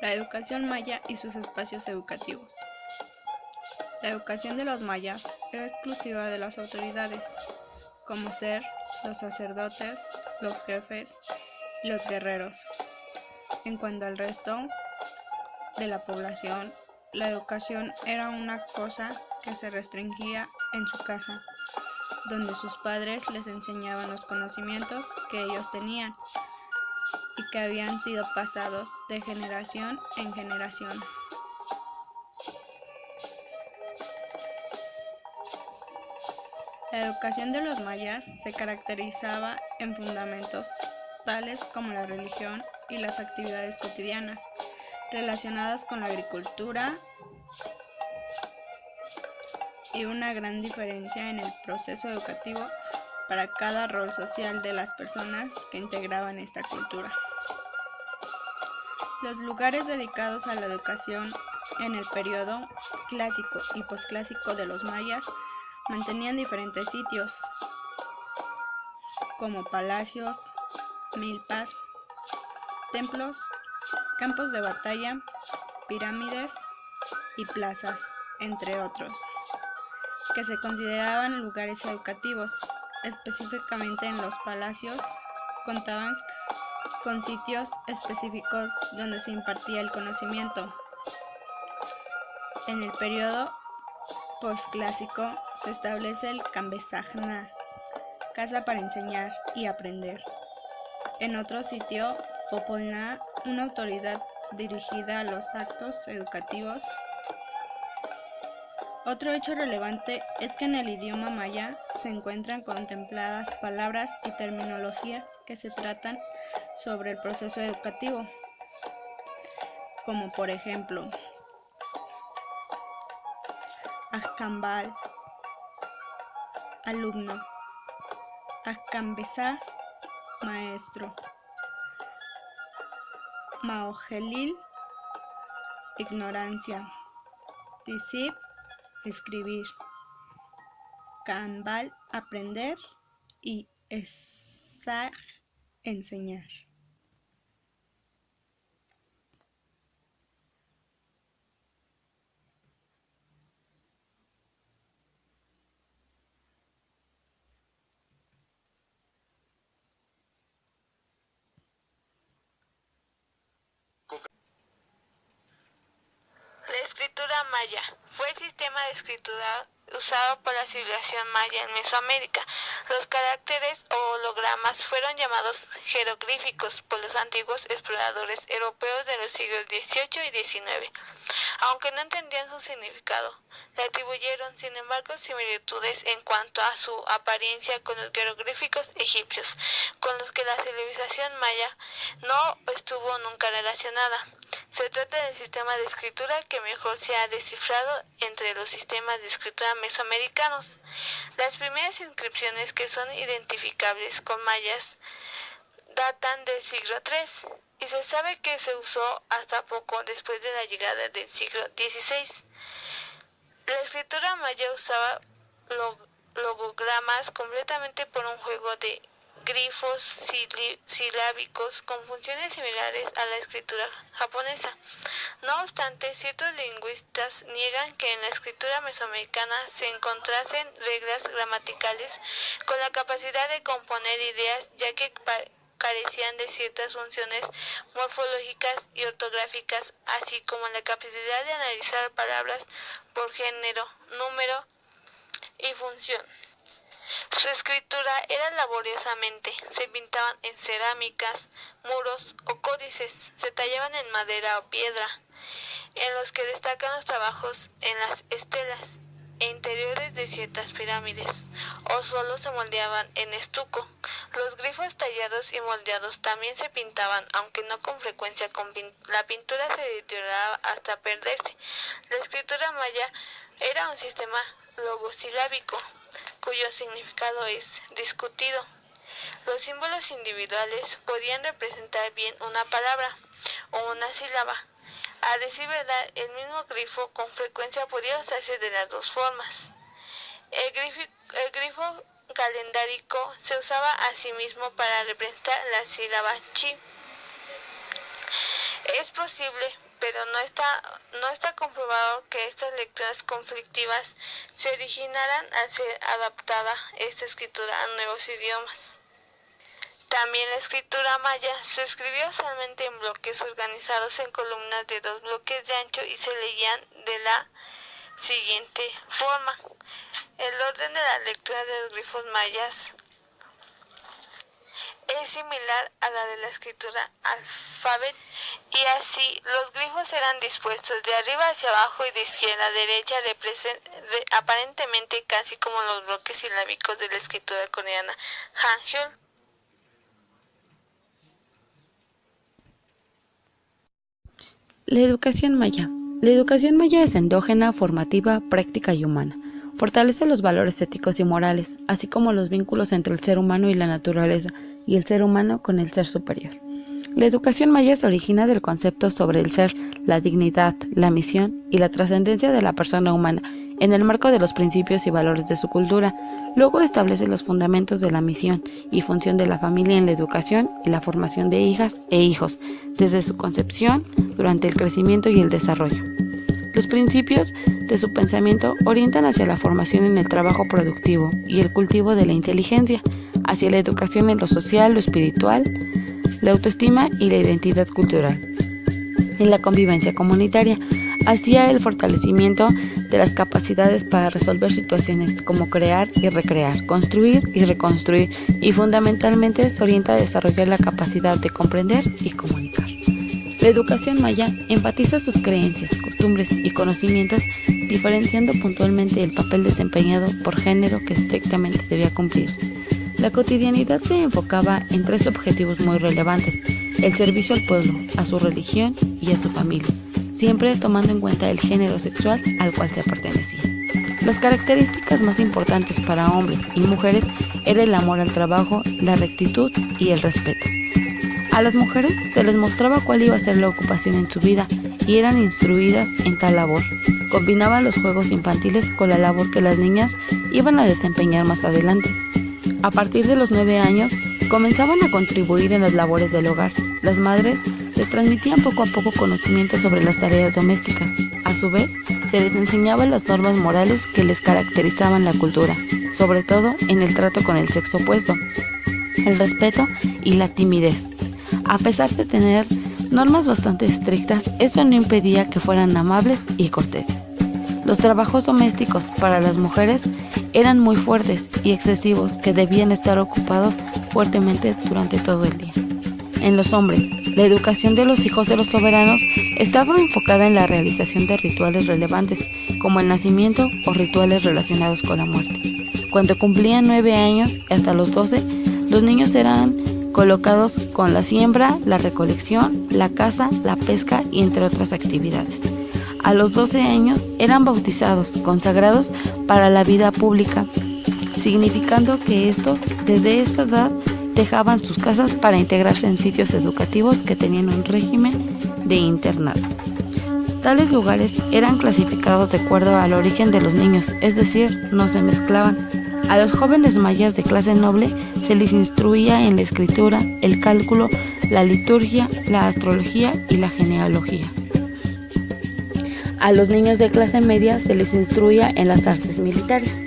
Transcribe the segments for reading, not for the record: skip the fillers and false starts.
La educación maya y sus espacios educativos. La educación de los mayas era exclusiva de las autoridades, como ser los sacerdotes, los jefes y los guerreros. En cuanto al resto de la población, la educación era una cosa que se restringía en su casa, donde sus padres les enseñaban los conocimientos que ellos tenían y que habían sido pasados de generación en generación. La educación de los mayas se caracterizaba en fundamentos tales como la religión y las actividades cotidianas relacionadas con la agricultura y una gran diferencia en el proceso educativo para cada rol social de las personas que integraban esta cultura. Los lugares dedicados a la educación en el periodo clásico y posclásico de los mayas mantenían diferentes sitios, como palacios, milpas, templos, campos de batalla, pirámides y plazas, entre otros, que se consideraban lugares educativos. Específicamente en los palacios contaban con sitios específicos donde se impartía el conocimiento. En el periodo posclásico se establece el Kambesajna, casa para enseñar y aprender. En otro sitio, Popolná, una autoridad dirigida a los actos educativos. Otro hecho relevante es que en el idioma maya se encuentran contempladas palabras y terminologías que se tratan sobre el proceso educativo, como por ejemplo, Ajkambal, alumno, Ajkambesa, maestro, Maojelil, ignorancia, Tisip, escribir, Kambal, aprender y Esaj, enseñar. La escritura maya fue el sistema de escritura usado por la civilización maya en Mesoamérica. Los caracteres o hologramas fueron llamados jeroglíficos por los antiguos exploradores europeos de los siglos XVIII y XIX. Aunque no entendían su significado, le atribuyeron, sin embargo, similitudes en cuanto a su apariencia con los jeroglíficos egipcios, con los que la civilización maya no estuvo nunca relacionada. Se trata del sistema de escritura que mejor se ha descifrado entre los sistemas de escritura mesoamericanos. Las primeras inscripciones que son identificables con mayas datan del siglo III y se sabe que se usó hasta poco después de la llegada del siglo XVI. La escritura maya usaba logogramas completamente por un juego de grifos silábicos con funciones similares a la escritura japonesa. No obstante, ciertos lingüistas niegan que en la escritura mesoamericana se encontrasen reglas gramaticales con la capacidad de componer ideas, ya que carecían de ciertas funciones morfológicas y ortográficas, así como la capacidad de analizar palabras por género, número y función. Su escritura era laboriosamente, se pintaban en cerámicas, muros o códices, se tallaban en madera o piedra, en los que destacan los trabajos en las estelas e interiores de ciertas pirámides, o solo se moldeaban en estuco. Los grifos tallados y moldeados también se pintaban, aunque no con frecuencia. La pintura se deterioraba hasta perderse. La escritura maya era un sistema logosilábico, cuyo significado es discutido. Los símbolos individuales podían representar bien una palabra o una sílaba. A decir verdad, el mismo grifo con frecuencia podía usarse de las dos formas. El grifo calendárico se usaba asimismo para representar la sílaba chi. Es posible pero no está comprobado que estas lecturas conflictivas se originaran al ser adaptada esta escritura a nuevos idiomas. También la escritura maya se escribía usualmente en bloques organizados en columnas de 2 bloques de ancho y se leían de la siguiente forma. El orden de la lectura de los grifos mayas es similar a la de la escritura alfabética, y así los grifos eran dispuestos de arriba hacia abajo y de izquierda a derecha, aparentemente casi como los bloques silábicos de la escritura coreana Hangul. La educación maya. La educación maya es endógena, formativa, práctica y humana. Fortalece los valores éticos y morales, así como los vínculos entre el ser humano y la naturaleza, y el ser humano con el ser superior. La educación maya se origina del concepto sobre el ser, la dignidad, la misión y la trascendencia de la persona humana, en el marco de los principios y valores de su cultura. Luego establece los fundamentos de la misión y función de la familia en la educación y la formación de hijas e hijos, desde su concepción, durante el crecimiento y el desarrollo. Los principios de su pensamiento orientan hacia la formación en el trabajo productivo y el cultivo de la inteligencia, hacia la educación en lo social, lo espiritual, la autoestima y la identidad cultural, en la convivencia comunitaria, hacia el fortalecimiento de las capacidades para resolver situaciones como crear y recrear, construir y reconstruir, y fundamentalmente se orienta a desarrollar la capacidad de comprender y comunicar. La educación maya enfatiza sus creencias, costumbres y conocimientos, diferenciando puntualmente el papel desempeñado por género que estrictamente debía cumplir. La cotidianidad se enfocaba en 3 objetivos muy relevantes: el servicio al pueblo, a su religión y a su familia, siempre tomando en cuenta el género sexual al cual se pertenecía. Las características más importantes para hombres y mujeres eran el amor al trabajo, la rectitud y el respeto. A las mujeres se les mostraba cuál iba a ser la ocupación en su vida y eran instruidas en tal labor. Combinaban los juegos infantiles con la labor que las niñas iban a desempeñar más adelante. A partir de los 9 años, comenzaban a contribuir en las labores del hogar. Las madres les transmitían poco a poco conocimientos sobre las tareas domésticas. A su vez, se les enseñaban las normas morales que les caracterizaban la cultura, sobre todo en el trato con el sexo opuesto, el respeto y la timidez. A pesar de tener normas bastante estrictas, esto no impedía que fueran amables y corteses. Los trabajos domésticos para las mujeres eran muy fuertes y excesivos, que debían estar ocupados fuertemente durante todo el día. En los hombres, la educación de los hijos de los soberanos estaba enfocada en la realización de rituales relevantes, como el nacimiento o rituales relacionados con la muerte. Cuando cumplían 9 años y hasta los 12, los niños eran colocados con la siembra, la recolección, la caza, la pesca y entre otras actividades. A los 12 años eran bautizados, consagrados para la vida pública, significando que estos, desde esta edad, dejaban sus casas para integrarse en sitios educativos que tenían un régimen de internado. Tales lugares eran clasificados de acuerdo al origen de los niños, es decir, no se mezclaban. A los jóvenes mayas de clase noble se les instruía en la escritura, el cálculo, la liturgia, la astrología y la genealogía. A los niños de clase media se les instruía en las artes militares.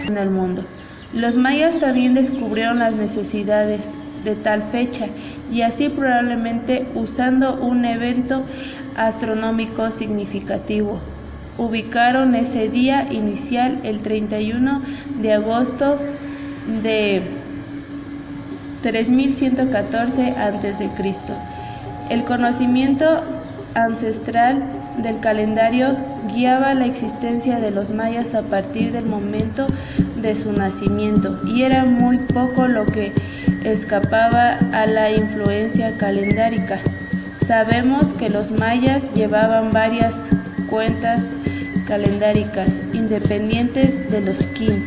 En el mundo. Los mayas también descubrieron las necesidades de tal fecha y así probablemente usando un evento astronómico significativo. Ubicaron ese día inicial el 31 de agosto de 3114 a.C. El conocimiento ancestral del calendario guiaba la existencia de los mayas a partir del momento de su nacimiento, y era muy poco lo que escapaba a la influencia calendárica. Sabemos que los mayas llevaban varias cuentas calendáricas independientes de los kin,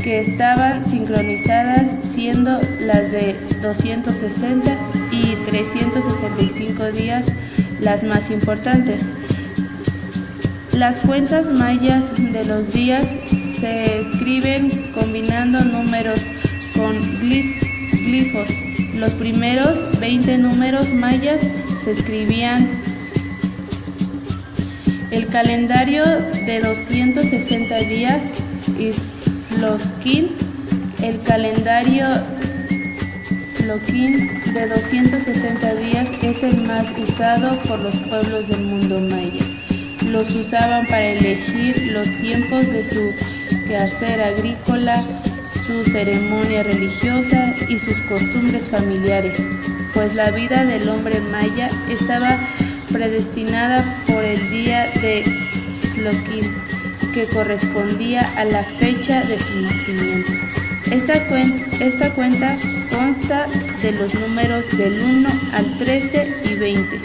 que estaban sincronizadas, siendo las de 260 y 365 días las más importantes. Las cuentas mayas de los días se escriben combinando números con glifos. Los primeros 20 números mayas se escribían el calendario de 260 días Ixtlosquín, el calendario Ixtlosquín de 260 días es el más usado por los pueblos del mundo maya. Los usaban para elegir los tiempos de su quehacer agrícola, su ceremonia religiosa y sus costumbres familiares, pues la vida del hombre maya estaba predestinada por el día de Ixtlosquín, que correspondía a la fecha de su nacimiento. Esta cuenta consta de los números del 1 al 13 y 20.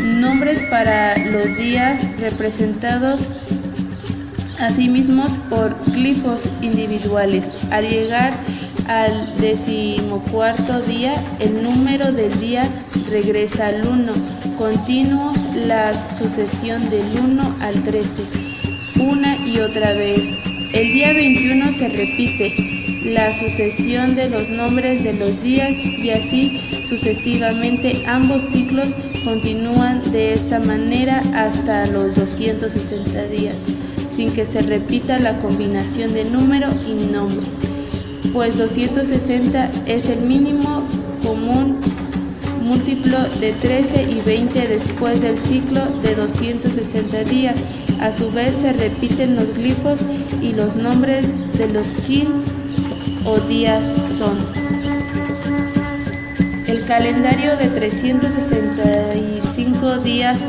Nombres para los días representados asimismo por glifos individuales. Al llegar al 14º día, el número del día regresa al 1, continuo la sucesión del 1 al 13, una y otra vez. El día 21 se repite la sucesión de los nombres de los días y así sucesivamente. Ambos ciclos continúan de esta manera hasta los 260 días, sin que se repita la combinación de número y nombre, pues 260 es el mínimo común múltiplo de 13 y 20 después del ciclo de 260 días. A su vez se repiten los glifos y los nombres de los kin o días son: el calendario de 365 días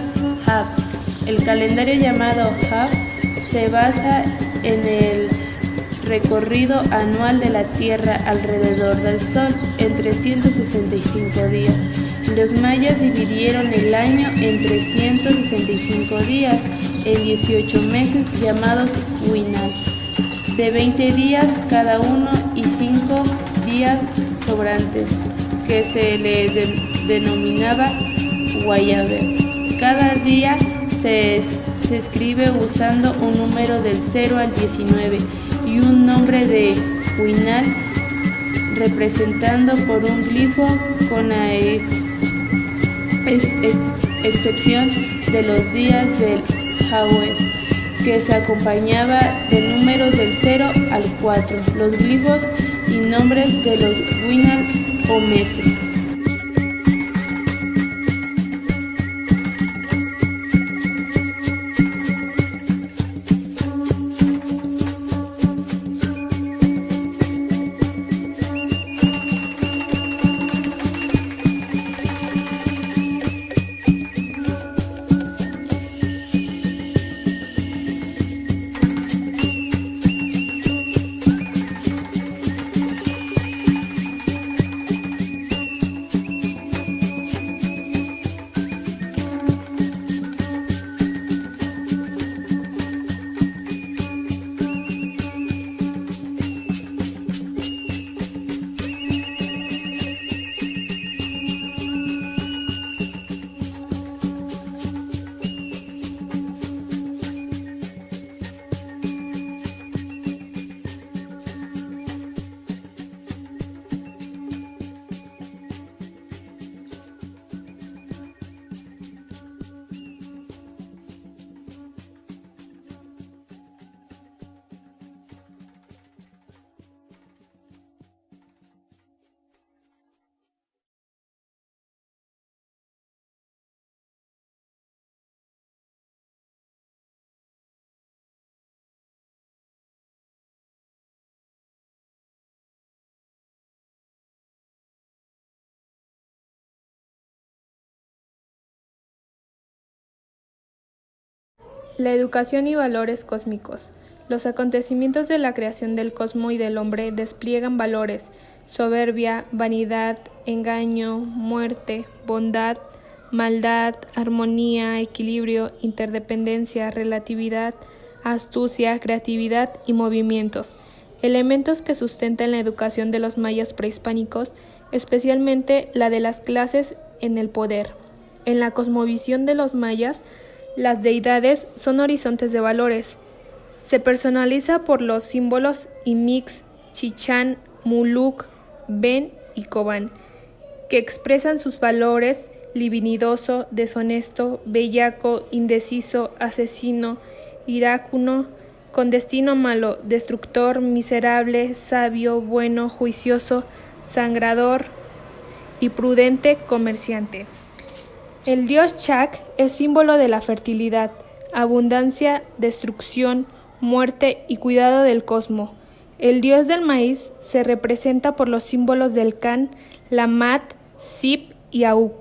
Hab. El calendario llamado Hab se basa en el recorrido anual de la Tierra alrededor del Sol en 365 días. Los mayas dividieron el año en 365 días en 18 meses llamados Huinal, de 20 días cada uno y 5 días sobrantes, que se les denominaba Guayaber. Cada día se escribe usando un número del 0 al 19 y un nombre de Huinal representando por un glifo, con la excepción de los días del Hawet, que se acompañaba de números del 0 al 4, los glifos y nombres de los Huinal o meses. La educación y valores cósmicos. Los acontecimientos de la creación del cosmos y del hombre despliegan valores: soberbia, vanidad, engaño, muerte, bondad, maldad, armonía, equilibrio, interdependencia, relatividad, astucia, creatividad y movimientos. Elementos que sustentan la educación de los mayas prehispánicos, especialmente la de las clases en el poder. En la cosmovisión de los mayas, las deidades son horizontes de valores. Se personaliza por los símbolos Imix, Chichán, Muluk, Ben y Cobán, que expresan sus valores libidinoso, deshonesto, bellaco, indeciso, asesino, iracundo, con destino malo, destructor, miserable, sabio, bueno, juicioso, sangrador y prudente, comerciante. El dios Chak es símbolo de la fertilidad, abundancia, destrucción, muerte y cuidado del cosmos. El dios del maíz se representa por los símbolos del Can, Lamat, Sip y Auk,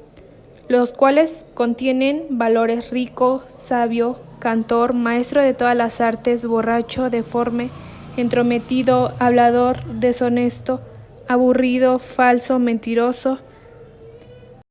los cuales contienen valores rico, sabio, cantor, maestro de todas las artes, borracho, deforme, entrometido, hablador, deshonesto, aburrido, falso, mentiroso,